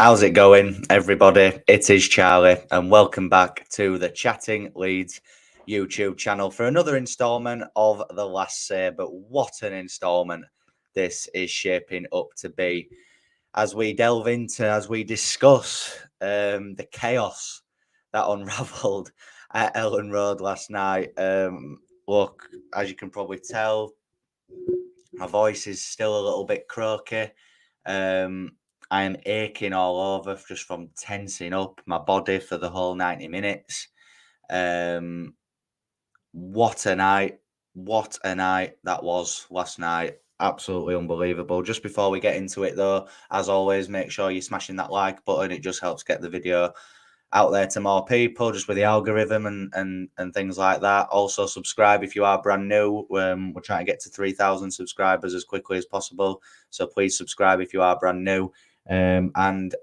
How's it going, everybody? It is Charlie, and welcome back to the Chatting Leeds YouTube channel for another instalment of The Last Say. But what an instalment this is shaping up to be as we delve into, as we discuss the chaos that unravelled at Elland Road last night. Look, as you can probably tell, my voice is still a little bit croaky. I am aching all over just from tensing up my body for the whole 90 minutes. What a night. What a night that was last night. Absolutely unbelievable. Just before we get into it, though, as always, make sure you're smashing that like button. It just helps get the video out there to more people, just with the algorithm and things like that. Also, subscribe if you are brand new. We're trying to get to 3,000 subscribers as quickly as possible. So please subscribe if you are brand new. And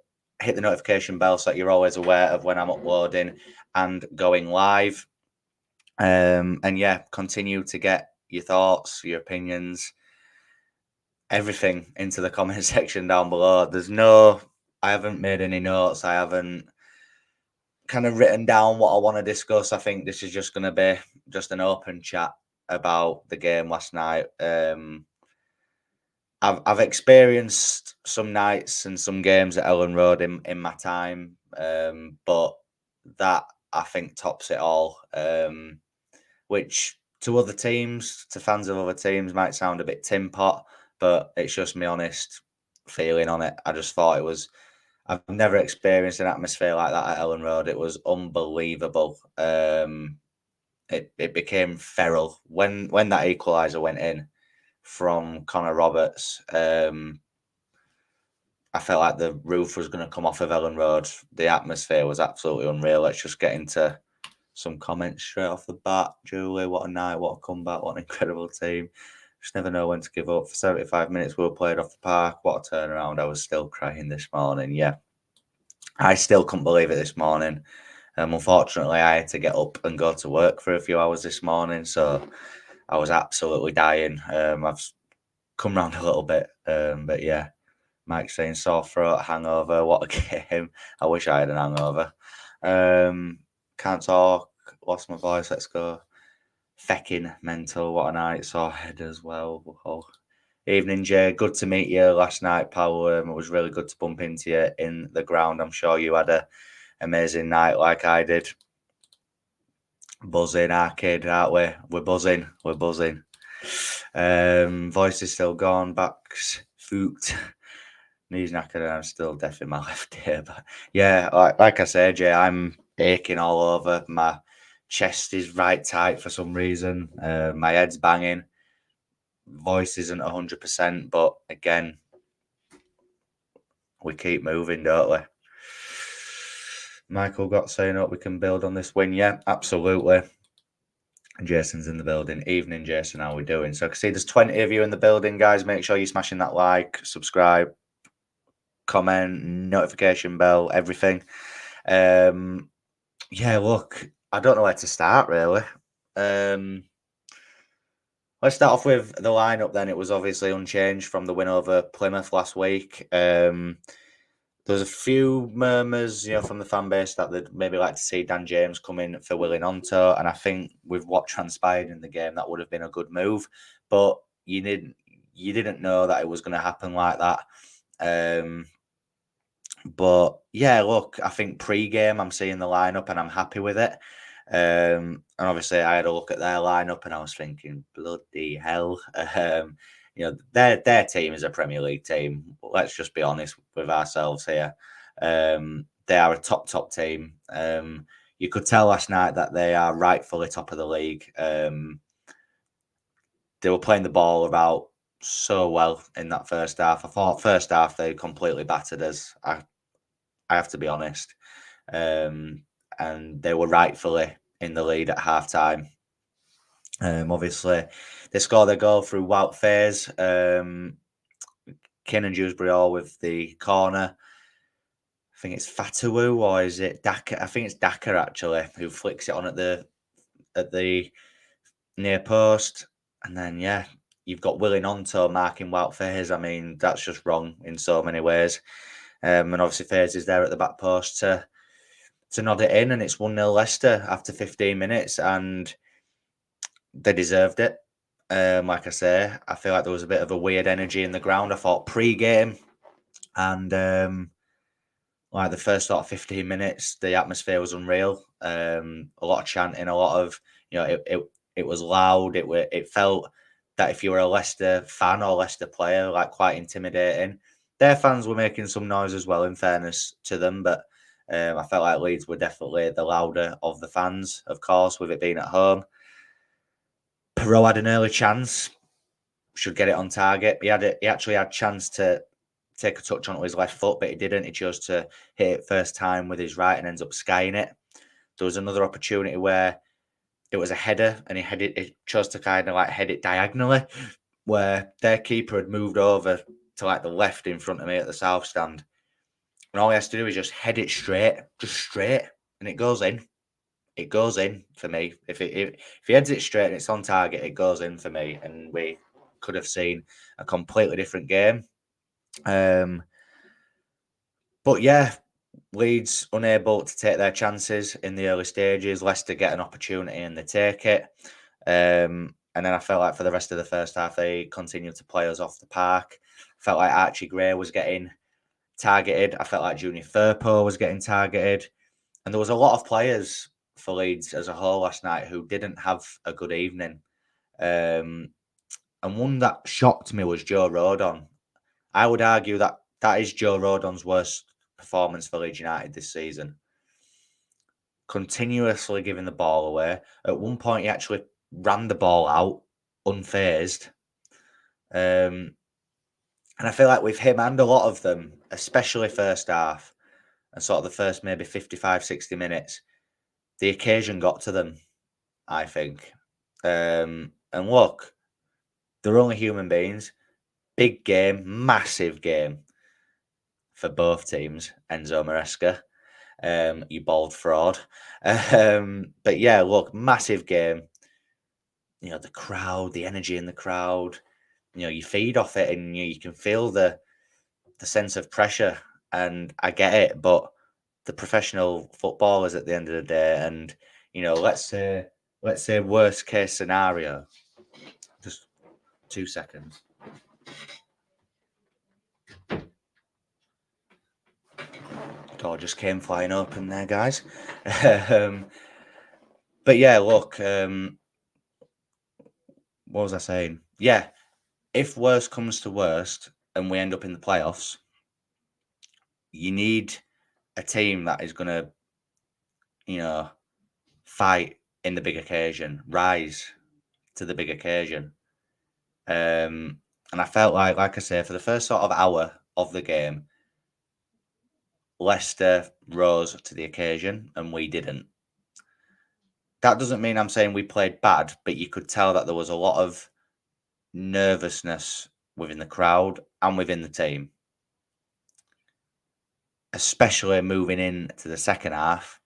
hit the notification bell so that you're always aware of when I'm uploading and going live. And yeah, continue to get your thoughts, your opinions, everything into the comment section down below. I haven't made any notes. I haven't kind of written down what I want to discuss. I think this is just going to be just an open chat about the game last night. I've experienced some nights and some games at Elland Road in my time, but that I think tops it all. Which to other teams, to fans of other teams, might sound a bit tin pot, but it's just my honest feeling on it. I just thought it was. I've never experienced an atmosphere like that at Elland Road. It was unbelievable. It became feral when that equaliser went in from Connor Roberts. I felt like the roof was going to come off of Elland Road. The atmosphere was absolutely unreal. Let's just get into some comments straight off the bat. Julie, what a night, what a comeback, what an incredible team. Just never know when to give up. For 75 minutes, we were played off the park. What a turnaround. I was still crying this morning. Yeah, I still couldn't believe it this morning. Unfortunately, I had to get up and go to work for a few hours this morning, so I was absolutely dying. I've come round a little bit, but yeah, Mike's saying sore throat, hangover. What a game. I wish I had an hangover. Can't talk, lost my voice, let's go. Fecking mental, what a night, sore head as well. Oh. Evening, Jay, good to meet you last night, pal. It was really good to bump into you in the ground. I'm sure you had an amazing night like I did. Buzzing, arcade, aren't we? We're buzzing. Voice is still gone, back's foot. Knees knackered, and I'm still deaf in my left ear. But yeah, like I said, Jay, I'm aching all over. My chest is right tight for some reason. My head's banging. Voice isn't 100%, but again, we keep moving, don't we? Michael got saying up, we can build on this win. Yeah, absolutely. Jason's in the building. Evening, Jason. How are we doing? So I can see there's 20 of you in the building, guys. Make sure you're smashing that like, subscribe, comment, notification bell, everything. Yeah, look, I don't know where to start really. Let's start off with the lineup then. It was obviously unchanged from the win over Plymouth last week. There's a few murmurs, from the fan base that they'd maybe like to see Dan James come in for Willie Onto, and I think with what transpired in the game, that would have been a good move. But you didn't know that it was going to happen like that. But yeah, look, I think pre-game I'm seeing the lineup and I'm happy with it. And obviously I had a look at their lineup and I was thinking, bloody hell. Their team is a Premier League team. Let's just be honest with ourselves here. They are a top team. You could tell last night that they are rightfully top of the league. They were playing the ball about so well in that first half. I thought first half they completely battered us. I have to be honest. And they were rightfully in the lead at half-time. Obviously, they scored their goal through Wout Faes. Kin and Dewsbury all with the corner. I think it's Fatawu, or is it Daka? I think it's Daka actually, who flicks it on at the near post. And then yeah, you've got Willie Onto marking Wout Faes. I mean, that's just wrong in so many ways. And obviously Faze is there at the back post to nod it in, and it's 1-0 Leicester after 15 minutes, and they deserved it. Like I say, I feel like there was a bit of a weird energy in the ground. I thought pre-game and like the first sort of 15 minutes, the atmosphere was unreal. A lot of chanting, a lot of, it was loud. It felt that if you were a Leicester fan or Leicester player, like quite intimidating. Their fans were making some noise as well, in fairness to them, but I felt like Leeds were definitely the louder of the fans, of course, with it being at home. Perot had an early chance, should get it on target. He actually had a chance to take a touch onto his left foot, but he didn't. He chose to hit it first time with his right and ends up skying it. There was another opportunity where it was a header and he chose to kind of like head it diagonally, where their keeper had moved over to like the left in front of me at the south stand. And all he has to do is just head it just straight, and it goes in. It goes in for me. If he heads it straight and it's on target, it goes in for me. And we could have seen a completely different game. But yeah, Leeds unable to take their chances in the early stages. Leicester get an opportunity and they take it. And then I felt like for the rest of the first half, they continued to play us off the park. Felt like Archie Gray was getting targeted. I felt like Junior Firpo was getting targeted. And there was a lot of players for Leeds as a whole last night who didn't have a good evening. And one that shocked me was Joe Rodon. I would argue that is Joe Rodon's worst performance for Leeds United this season. Continuously giving the ball away. At one point, he actually ran the ball out unfazed. And I feel like with him and a lot of them, especially first half, and sort of the first maybe 55, 60 minutes, the occasion got to them, I think. And look, they're only human beings. Big game, massive game for both teams, Enzo Maresca. You bald fraud. But yeah, look, massive game. The crowd, the energy in the crowd. You feed off it, and you can feel the sense of pressure. And I get it, but the professional footballers at the end of the day, and let's say worst case scenario. Just 2 seconds. Door just came flying open there, guys. But yeah, look. What was I saying? Yeah, if worst comes to worst and we end up in the playoffs, you need a team that is going to, fight in the big occasion, rise to the big occasion. And I felt like I say, for the first sort of hour of the game, Leicester rose to the occasion and we didn't. That doesn't mean I'm saying we played bad, but you could tell that there was a lot of nervousness within the crowd and within the team. Especially moving into the second half,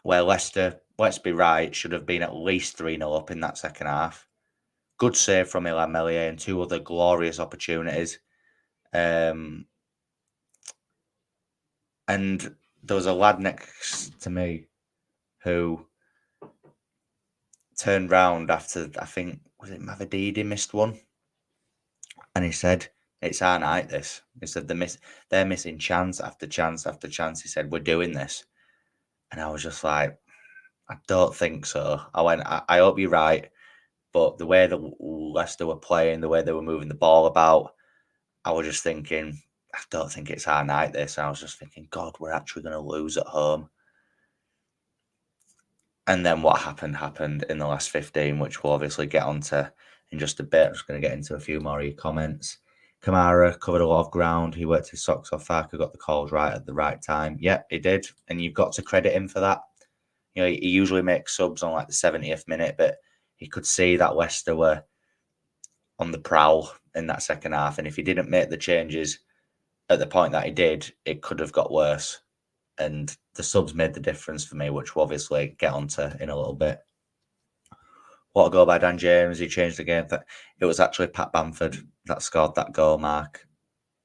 where Leicester, let's be right, should have been at least 3-0 up in that second half. Good save from Illan Meslier and 2 other glorious opportunities. And there was a lad next to me who turned round after, I think, was it Mavididi missed one? And he said, it's our night, this. He said, they're missing chance after chance after chance. He said, we're doing this. And I was just like, I don't think so. I went, I hope you're right. But the way that Leicester were playing, the way they were moving the ball about, I was just thinking, I don't think it's our night, this. And I was just thinking, God, we're actually going to lose at home. And then what happened in the last 15, which we'll obviously get onto in just a bit. I'm just going to get into a few more of your comments. Kamara covered a lot of ground. He worked his socks off. Farker got the calls right at the right time. Yeah, he did. And you've got to credit him for that. He usually makes subs on like the 70th minute, but he could see that Leicester were on the prowl in that second half. And if he didn't make the changes at the point that he did, it could have got worse. And the subs made the difference for me, which we'll obviously get onto in a little bit. What a goal by Dan James. He changed the game. It was actually Pat Bamford that scored that goal, Mark.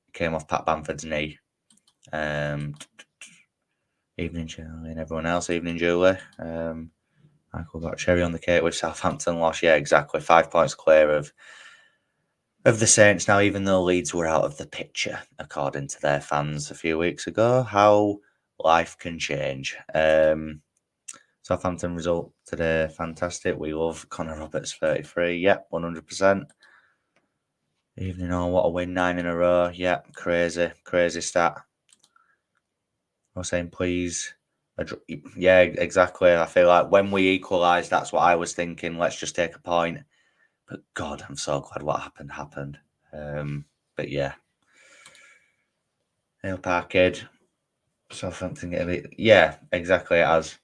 It came off Pat Bamford's knee. Evening, Charlie, and everyone else. Evening, Julie. Michael got cherry on the cake with Southampton loss. Yeah, exactly. 5 points clear of the Saints now, even though Leeds were out of the picture, according to their fans a few weeks ago. How life can change. Southampton result today, fantastic. We love Connor Roberts, 33. Yep, 100%. Evening on, what a win, 9 in a row. Yep, crazy stat. I was saying, please. Yeah, exactly. I feel like when we equalised, that's what I was thinking. Let's just take a point. But God, I'm so glad what happened. But yeah. Neil Parkhead, Southampton get a bit. Yeah, exactly. It has.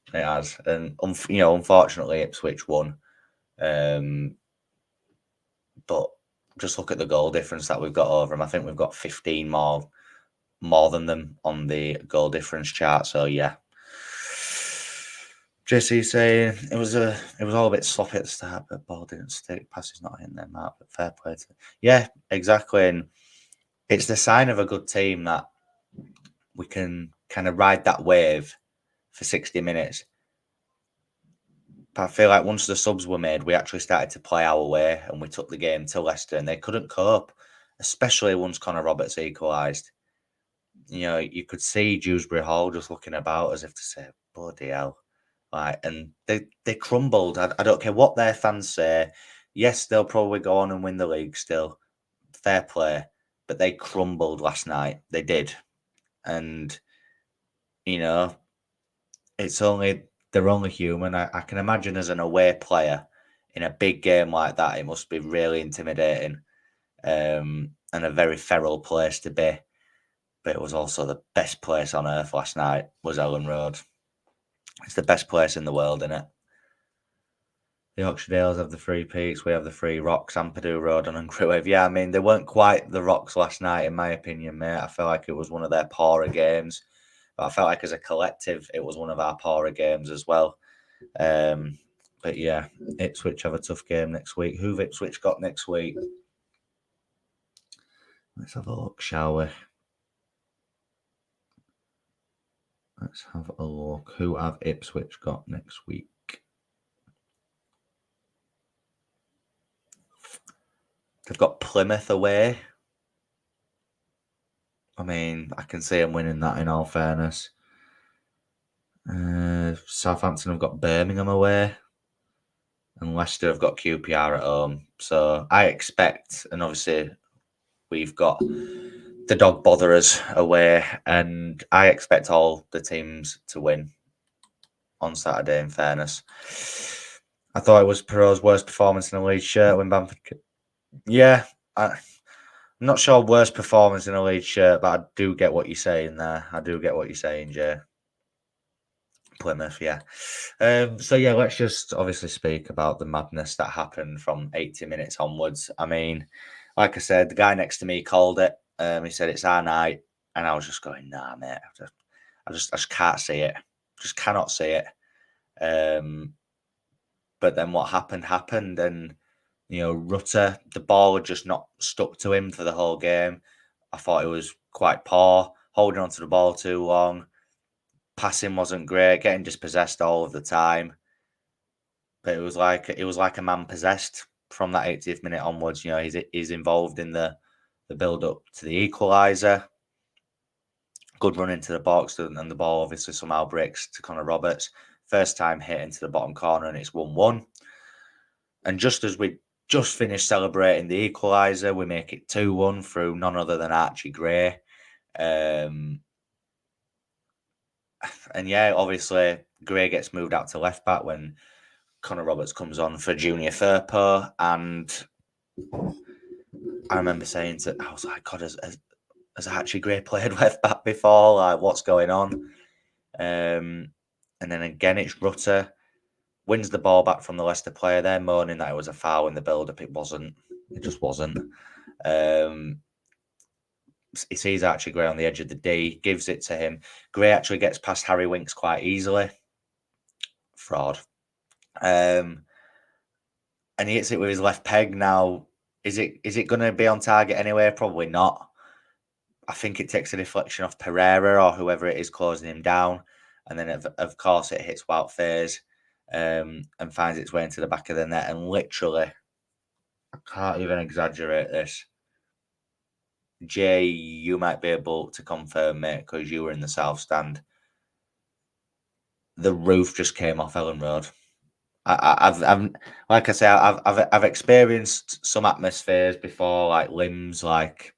And unfortunately, Ipswich won. But just look at the goal difference that we've got over them. I think we've got 15 more than them on the goal difference chart. So yeah. JC saying it was all a bit sloppy at the start, but ball didn't stick. Pass is not in there, Mark. But fair play to. Yeah, exactly. And it's the sign of a good team that we can kind of ride that wave for 60 minutes. But I feel like once the subs were made, we actually started to play our way and we took the game to Leicester and they couldn't cope, especially once Connor Roberts equalised. You could see Dewsbury Hall just looking about as if to say, bloody hell. And they crumbled. I don't care what their fans say. Yes, they'll probably go on and win the league still. Fair play. But they crumbled last night. They did. And, they're only human. I can imagine as an away player in a big game like that, it must be really intimidating and a very feral place to be. But it was also the best place on earth last night was Elland Road. It's the best place in the world, isn't it? The Yorkshire Dales have the 3 peaks. We have the 3 rocks, Ampadu Road and Crewave. Yeah, I mean, they weren't quite the rocks last night, in my opinion, mate. I felt like it was one of their poorer games. But I felt like as a collective, it was one of our poorer games as well. But yeah, Ipswich have a tough game next week. Who've Ipswich got next week? Let's have a look, shall we? Let's have a look. Who have Ipswich got next week? They've got Plymouth away. I mean, I can see them winning that in all fairness. Southampton have got Birmingham away. And Leicester have got QPR at home. So I expect, and obviously we've got the dog botherers away, and I expect all the teams to win on Saturday, in fairness. I thought it was Perot's worst performance in a Leeds shirt when Bamford. Yeah, I'm not sure worst performance in a Leeds shirt, but I do get what you're saying there. I do get what you're saying, Jay. Plymouth, yeah. So yeah, let's just obviously speak about the madness that happened from 80 minutes onwards. I mean, like I said, the guy next to me called it. He said it's our night, and I was just going, nah, mate. I just can't see it. Just cannot see it. But then what happened, and Rutter, the ball had just not stuck to him for the whole game. I thought it was quite poor, holding onto the ball too long. Passing wasn't great, getting dispossessed all of the time. But it was like a man possessed from that 80th minute onwards. He's involved in the build up to the equaliser. Good run into the box, and the ball obviously somehow breaks to Connor Roberts. First time hit into the bottom corner, and it's 1-1. And just as we just finished celebrating the equaliser, we make it 2-1 through none other than Archie Gray. And yeah, obviously Gray gets moved out to left back when Connor Roberts comes on for Junior Firpo. And I remember saying I was like, God, has Archie Gray played left back before? Like, what's going on? And then again, it's Rutter. Wins the ball back from the Leicester player. They're moaning that it was a foul in the build-up. It wasn't. It just wasn't. He sees Archie Gray on the edge of the D, gives it to him. Gray actually gets past Harry Winks quite easily. Fraud. And he hits it with his left peg. Now, is it going to be on target anyway? Probably not. I think it takes a deflection off Pereira or whoever it is closing him down, and then of course it hits Wout Faes, and finds its way into the back of the net. And literally, I can't even exaggerate this. Jay, you might be able to confirm, mate, because you were in the south stand. The roof just came off Elland Road. I've like I say, I've experienced some atmospheres before, like limbs, like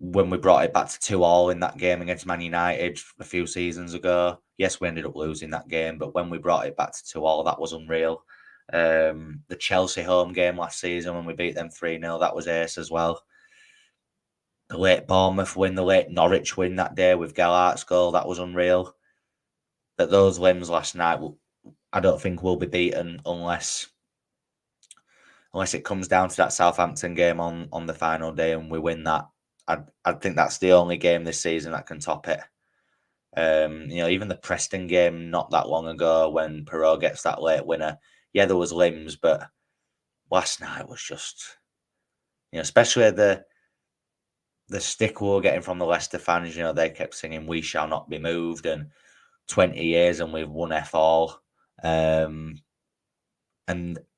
when we brought it back to 2-2 in that game against Man United a few seasons ago. Yes, we ended up losing that game, but when we brought it back to 2-2, that was unreal. The Chelsea home game last season when we beat them 3-0, that was ace as well. The late Bournemouth win, the late Norwich win that day with Gelhart's goal, that was unreal. But those limbs last night, I don't think will be beaten unless it comes down to that Southampton game on the final day and we win that. I think that's the only game this season that can top it. Even the Preston game not that long ago when Perot gets that late winner. Yeah, there was limbs, but last night was just, especially the stick we were getting from the Leicester fans. They kept singing "We shall not be moved" and 20 years and we've won F all. And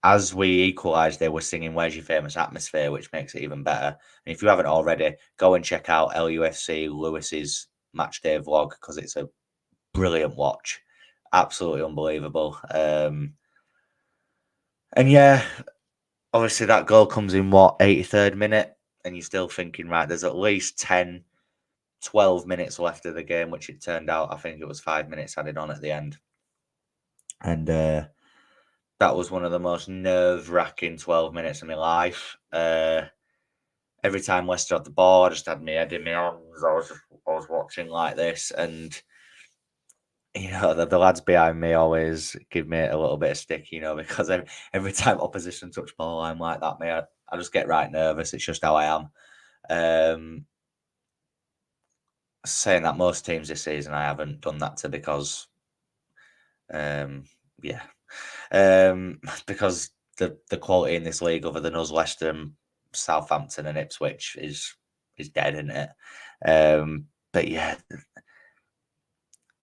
as we equalised, they were singing "Where's Your Famous Atmosphere," which makes it even better. And if you haven't already, go and check out LUFC Lewis's matchday vlog because it's a brilliant watch. Absolutely unbelievable. And yeah, obviously that goal comes in, 83rd minute? And you're still thinking, right, there's at least 10, 12 minutes left of the game, which it turned out, I think it was 5 minutes added on at the end. And that was one of the most nerve-wracking 12 minutes of my life. Every time Leicester had the ball, I just had my head in my hands. I was watching like this, and the lads behind me always give me a little bit of stick, because every time opposition touch ball, I'm like that, mate. I just get right nervous. It's just how I am. Saying that most teams this season, I haven't done that to because, because the quality in this league other than us, Leicester, and Southampton and Ipswich is dead, isn't it? But yeah,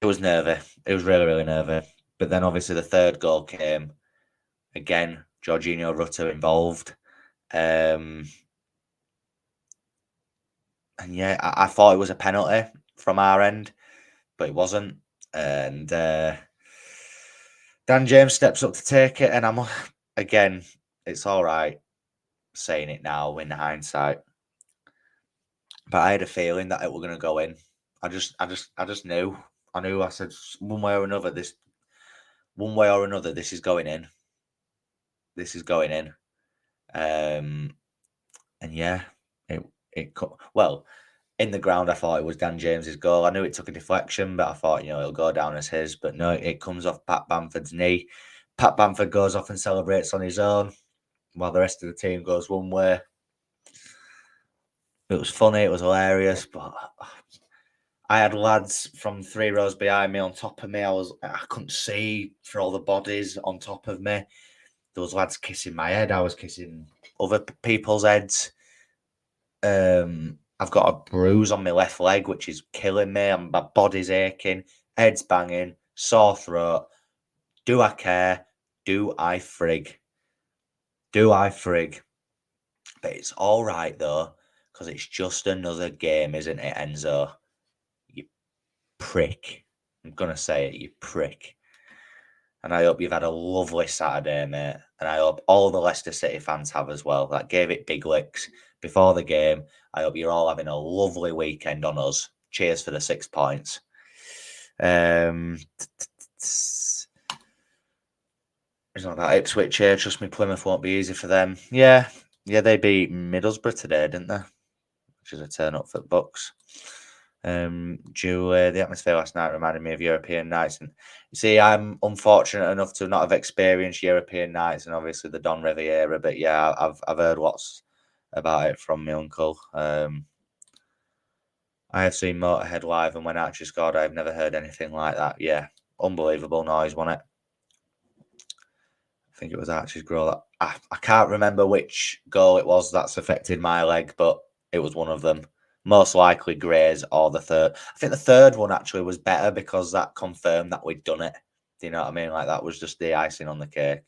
it was nervy. It was really, really nervy. But then obviously the third goal came. Again, Jorginho Rutter involved. And yeah, I thought it was a penalty from our end, but it wasn't. And Dan James steps up to take it, and I'm again, it's all right saying it now in hindsight, but I had a feeling that it were going to go in. I just knew. I knew. I said one way or another, this is going in. This is going in. And yeah, well, in the ground, I thought it was Dan James's goal. I knew it took a deflection, but I thought, it'll go down as his. But no, it comes off Pat Bamford's knee. Pat Bamford goes off and celebrates on his own, while the rest of the team goes one way. It was funny, it was hilarious, but I had lads from 3 rows behind me on top of me. I couldn't see for all the bodies on top of me. There was lads kissing my head. I was kissing other people's heads. I've got a bruise on my left leg, which is killing me. My body's aching, head's banging, sore throat. Do I care? Do I frig? Do I frig? But it's all right though, because it's just another game, isn't it, Enzo? You prick. I'm gonna say it, you prick. And I hope you've had a lovely Saturday, mate. And I hope all the Leicester City fans have as well. That gave it big licks before the game. I hope you're all having a lovely weekend on us. Cheers for the 6 points. It's not that Ipswich here. Trust me, Plymouth won't be easy for them. Yeah, they beat Middlesbrough today, didn't they? Which is a turn up for the Bucks. The atmosphere last night reminded me of European nights, and you see, I'm unfortunate enough to not have experienced European nights and obviously the Don Riviera, but yeah, I've heard lots about it from my uncle. I have seen Motorhead live, and when Archie scored, I've never heard anything like that. Yeah, unbelievable noise, wasn't it? I think it was Archie's goal. I can't remember which goal it was that's affected my leg, but it was one of them. Most likely Grays or the third. I think the third one actually was better because that confirmed that we'd done it. Do you know what I mean? Like that was just the icing on the cake.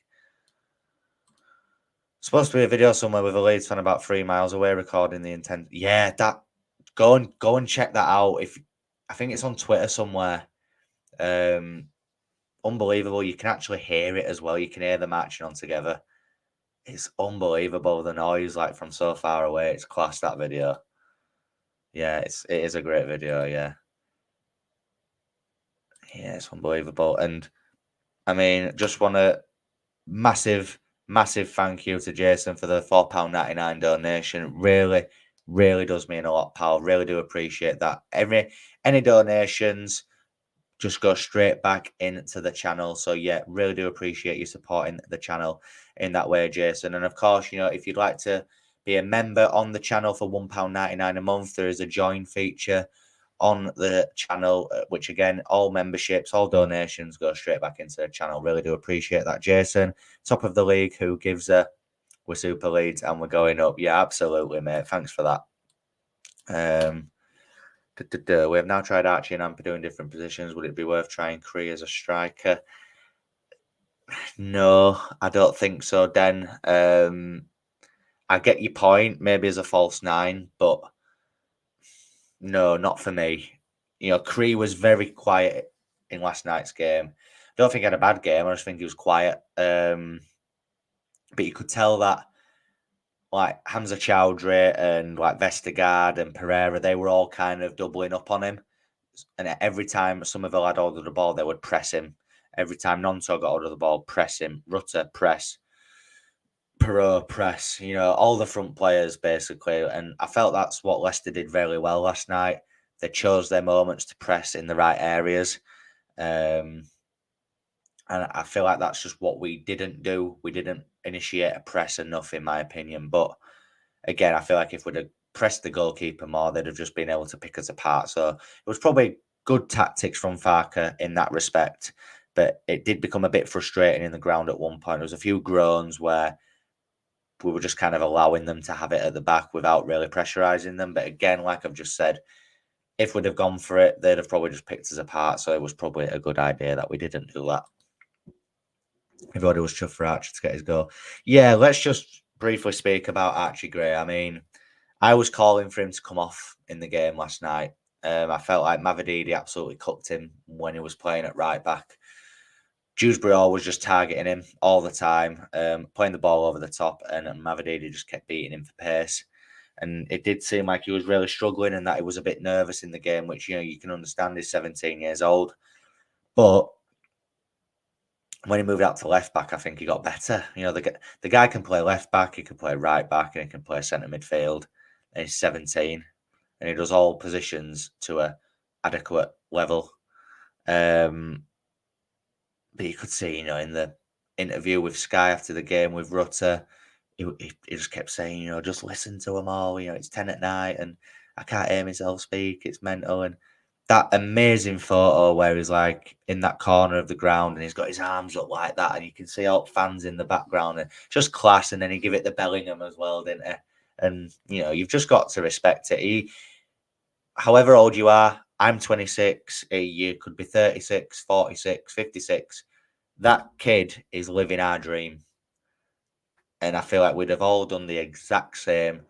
Supposed to be a video somewhere with a Leeds fan about 3 miles away recording the intent. Yeah, that go and check that out. If I think it's on Twitter somewhere. Unbelievable. You can actually hear it as well. You can hear them marching on together. It's unbelievable the noise like from so far away. It's class that video. Yeah, it is a great video. Yeah, yeah, it's unbelievable. And I mean, just want to massive thank you to Jason for the £4.99 donation. Really, really does mean a lot, pal. Really do appreciate that. Any donations just go straight back into the channel. So yeah, really do appreciate you supporting the channel in that way, Jason. And of course, if you'd like to be a member on the channel for £1.99 a month, there is a join feature on the channel, which again, all memberships, all donations go straight back into the channel. Really do appreciate that, Jason. Top of the league, who gives a? We're Super Leeds and we're going up. Yeah, absolutely, mate. Thanks for that. We have now tried Archie and Amper doing different positions. Would it be worth trying Cree as a striker? No, I don't think so, Den. I get your point, maybe as a false nine, but no, not for me. Cree was very quiet in last night's game. Don't think he had a bad game. I just think he was quiet. But you could tell that like Hamza Chowdhury and like Vestergaard and Pereira, they were all kind of doubling up on him. And every time Somerville had hold of the ball, they would press him. Every time Nonto got hold of the ball, press him. Rutter, press. Perot, press. All the front players, basically. And I felt that's what Leicester did very well last night. They chose their moments to press in the right areas. And I feel like that's just what we didn't do. We didn't initiate a press enough, in my opinion. But again, I feel like if we'd have pressed the goalkeeper more, they'd have just been able to pick us apart. So it was probably good tactics from Farker in that respect. But it did become a bit frustrating in the ground at one point. There was a few groans where we were just kind of allowing them to have it at the back without really pressurising them. But again, like I've just said, if we'd have gone for it, they'd have probably just picked us apart. So it was probably a good idea that we didn't do that. Everybody was chuffed for Archie to get his goal. Yeah, let's just briefly speak about Archie Gray. I mean, I was calling for him to come off in the game last night. I felt like Mavididi absolutely cooked him when he was playing at right back. Dewsbury was just targeting him all the time, playing the ball over the top, and Mavididi just kept beating him for pace. And it did seem like he was really struggling and that he was a bit nervous in the game, which, you can understand. He's 17 years old. But when he moved out to left back, I think he got better. The guy can play left back, he can play right back, and he can play centre midfield. And he's 17, and he does all positions to a adequate level. But you could see, in the interview with Sky after the game with Rutter, he just kept saying, just listen to them all. It's 10 at night, and I can't hear myself speak. It's mental. And that amazing photo where he's like in that corner of the ground and he's got his arms up like that, and you can see all fans in the background, and just class. And then he give it the Bellingham as well, didn't he? And you've just got to respect it. However old you are, I'm 26, you could be 36, 46, 56. That kid is living our dream. And I feel like we'd have all done the exact same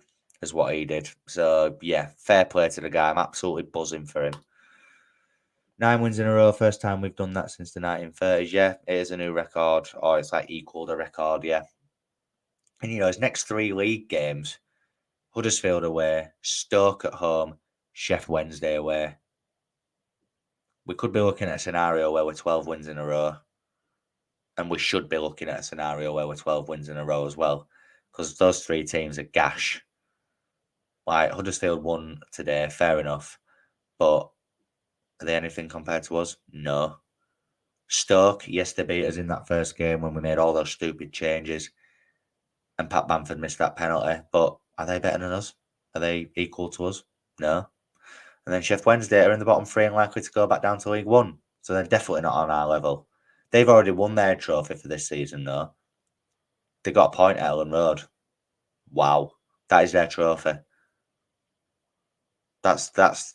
as what he did. So yeah, fair play to the guy. I'm absolutely buzzing for him. 9 wins in a row, first time we've done that since the 1930s. Yeah, it is a new record, or it's like equal the record, yeah. And his next 3 league games, Huddersfield away, Stoke at home, Sheff Wednesday away. We could be looking at a scenario where we're 12 wins in a row. And we should be looking at a scenario where we're 12 wins in a row as well. Because those 3 teams are gash. Like, Huddersfield won today, fair enough. But are they anything compared to us? No. Stoke, yes, they beat us in that first game when we made all those stupid changes. And Pat Bamford missed that penalty. But are they better than us? Are they equal to us? No. And then Sheff Wednesday are in the bottom 3 and likely to go back down to League One. So they're definitely not on our level. They've already won their trophy for this season, though. They got a point at Elland Road. Wow. That is their trophy. That's the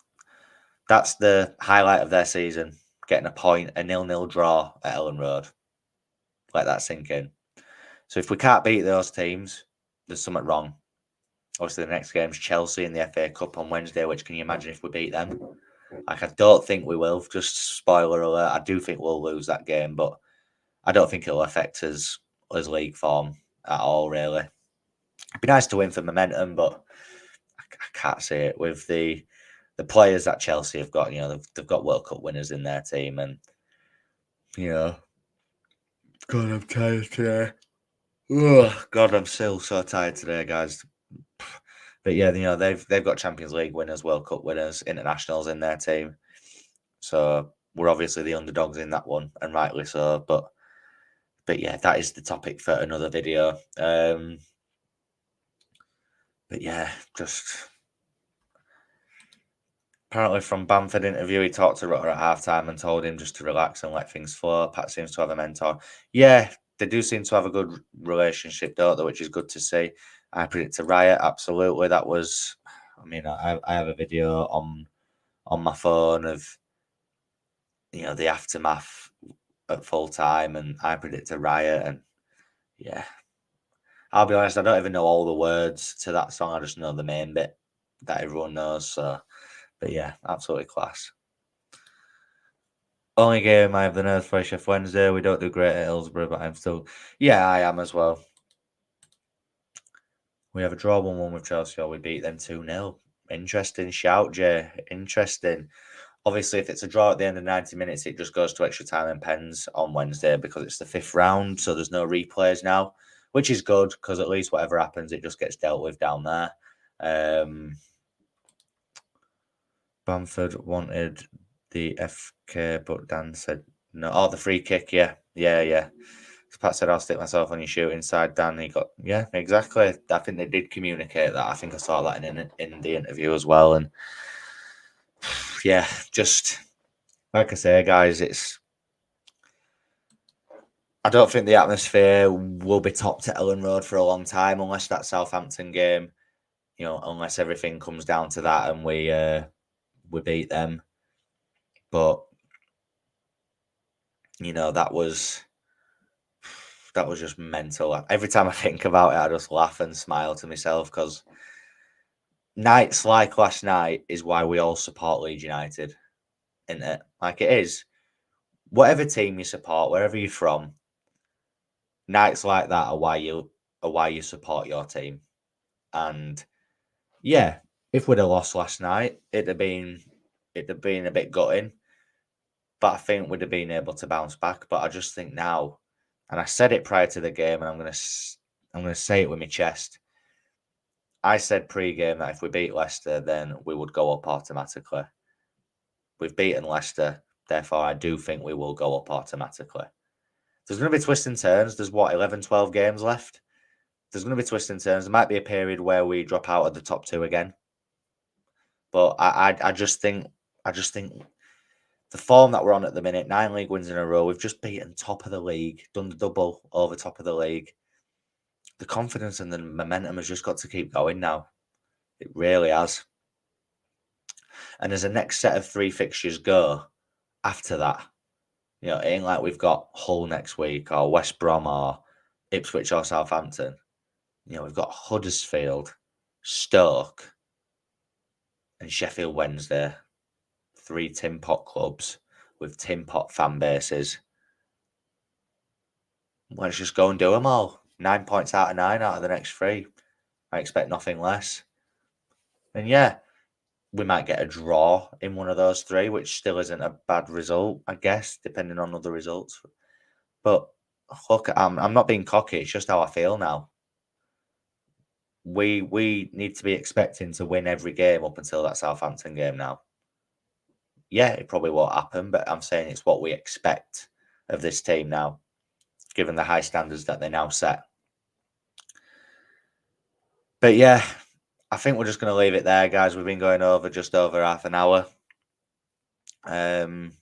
highlight of their season. Getting a point, a 0-0 draw at Elland Road. Let that sink in. So if we can't beat those teams, there's something wrong. Obviously, the next game's Chelsea in the FA Cup on Wednesday, which can you imagine if we beat them? Like, I don't think we will. Just spoiler alert, I do think we'll lose that game, but I don't think it'll affect us as league form at all, really. It'd be nice to win for momentum, but I can't see it with the players that Chelsea have got. They've got World Cup winners in their team, and God, I'm tired today. Oh, God, I'm still so tired today, guys. But yeah, they've got Champions League winners, World Cup winners, internationals in their team. So we're obviously the underdogs in that one, and rightly so. But yeah, that is the topic for another video. But yeah, just apparently from Bamford interview, he talked to Rutter at halftime and told him just to relax and let things flow. Pat seems to have a mentor. Yeah, they do seem to have a good relationship, don't they? Which is good to see. I predict a riot. Absolutely, that was. I mean, I have a video on my phone of the aftermath at full time, and I predict a riot. And yeah, I'll be honest, I don't even know all the words to that song. I just know the main bit that everyone knows. So, but yeah, absolutely class. Only game I have the nerves for Chef Wednesday. We don't do great at Hillsborough, but I'm still. Yeah, I am as well. We have a draw 1-1 with Chelsea, or we beat them 2-0. Interesting shout, Jay. Interesting. Obviously, if it's a draw at the end of 90 minutes, it just goes to extra time and pens on Wednesday because it's the 5th round, so there's no replays now, which is good because at least whatever happens, it just gets dealt with down there. Bamford wanted the FK, but Dan said no. Oh, the free kick, yeah. Pat said, I'll stick myself on your shooting side, Dan. He got, yeah, exactly. I think they did communicate that. I think I saw that in the interview as well. And yeah, just like I say, guys, I don't think the atmosphere will be topped at Elland Road for a long time unless that Southampton game, unless everything comes down to that and we beat them. But that was just mental. Every time I think about it, I just laugh and smile to myself because nights like last night is why we all support Leeds United, isn't it? Like it is. Whatever team you support, wherever you're from, nights like that are why you support your team. And yeah, if we'd have lost last night, it'd have been a bit gutting. But I think we'd have been able to bounce back. But I just think now, and I said it prior to the game, and I'm gonna say it with my chest. I said pre-game that if we beat Leicester, then we would go up automatically. We've beaten Leicester, therefore I do think we will go up automatically. There's going to be twists and turns. There's 11, 12 games left. There's going to be twists and turns. There might be a period where we drop out of the top 2 again. But I just think the form that we're on at the minute, 9 league wins in a row, we've just beaten top of the league, done the double over top of the league. The confidence and the momentum has just got to keep going now. It really has. And as the next set of 3 fixtures go after that, it ain't like we've got Hull next week or West Brom or Ipswich or Southampton. We've got Huddersfield, Stoke, and Sheffield Wednesday. 3 tin pot clubs with tin pot fan bases. Let's just go and do them all. 9 points out of 9 out of the next 3. I expect nothing less. And yeah, we might get a draw in one of those 3, which still isn't a bad result, I guess, depending on other results. But look, I'm not being cocky. It's just how I feel now. We need to be expecting to win every game up until that Southampton game now. Yeah, it probably won't happen, but I'm saying it's what we expect of this team now, given the high standards that they now set. But yeah, I think we're just going to leave it there, guys. We've been going over just over half an hour. Like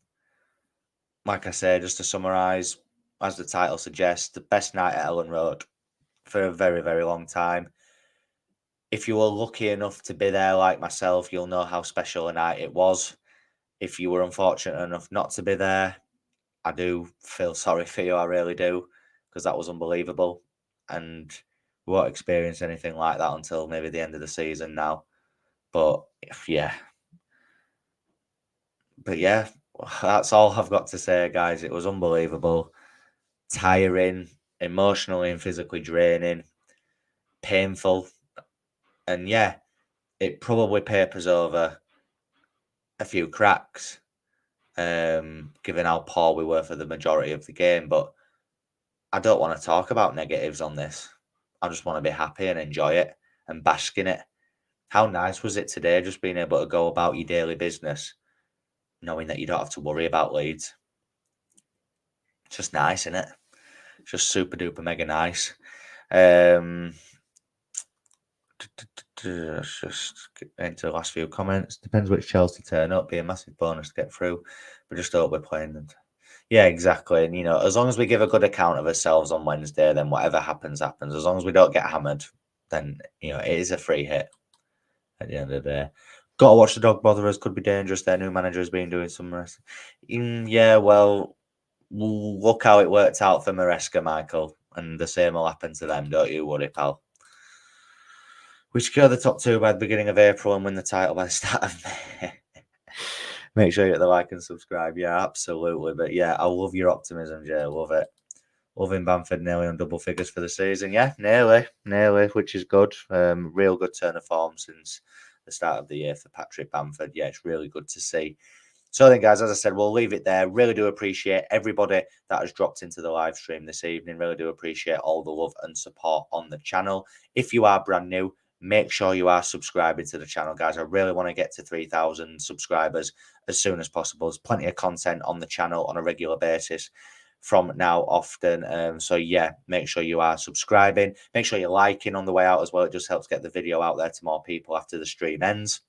I say, just to summarise, as the title suggests, the best night at Elland Road for a very, very long time. if you were lucky enough to be there like myself, you'll know how special a night it was. If you were unfortunate enough not to be there, I do feel sorry for you. I really do, because that was unbelievable. And we won't experience anything like that until maybe the end of the season now. But yeah, that's all I've got to say, guys. It was unbelievable, tiring, emotionally and physically draining, painful. And yeah, it probably papers over a few cracks, given how poor we were for the majority of the game. But I don't want to talk about negatives on this. I just want to be happy and enjoy it and bask in it. How nice was it today, just being able to go about your daily business, knowing that you don't have to worry about Leeds? It's just nice, isn't it? Just super duper mega nice. Let's just get into the last few comments. Depends which Chelsea turn up. Be a massive bonus to get through. But just hope we're playing them. Yeah, exactly. And as long as we give a good account of ourselves on Wednesday, then whatever happens, happens. As long as we don't get hammered, then it is a free hit at the end of the day. Got to watch the dog botherers. Could be dangerous. Their new manager has been doing some rest. Yeah, well, look how it worked out for Maresca, Michael. And the same will happen to them, don't you worry, pal. We secure the top two by the beginning of April and win the title by the start of May. Make sure you hit the like and subscribe. Yeah, absolutely. But yeah, I love your optimism, Jay. Love it. Loving Bamford nearly on double figures for the season. Yeah, nearly, which is good. Real good turn of form since the start of the year for Patrick Bamford. Yeah, it's really good to see. So then, guys, as I said, we'll leave it there. Really do appreciate everybody that has dropped into the live stream this evening. Really do appreciate all the love and support on the channel. If you are brand new, make sure you are subscribing to the channel, guys. I really want to get to 3,000 subscribers as soon as possible. There's plenty of content on the channel on a regular basis from now often. So yeah, make sure you are subscribing. Make sure you're liking on the way out as well. It just helps get the video out there to more people after the stream ends.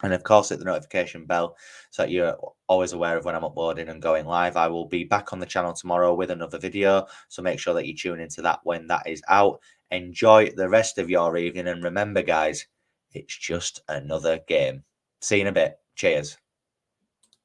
And of course, hit the notification bell so that you're always aware of when I'm uploading and going live. I will be back on the channel tomorrow with another video. So make sure that you tune into that when that is out. Enjoy the rest of your evening. And remember, guys, it's just another game. See you in a bit. Cheers.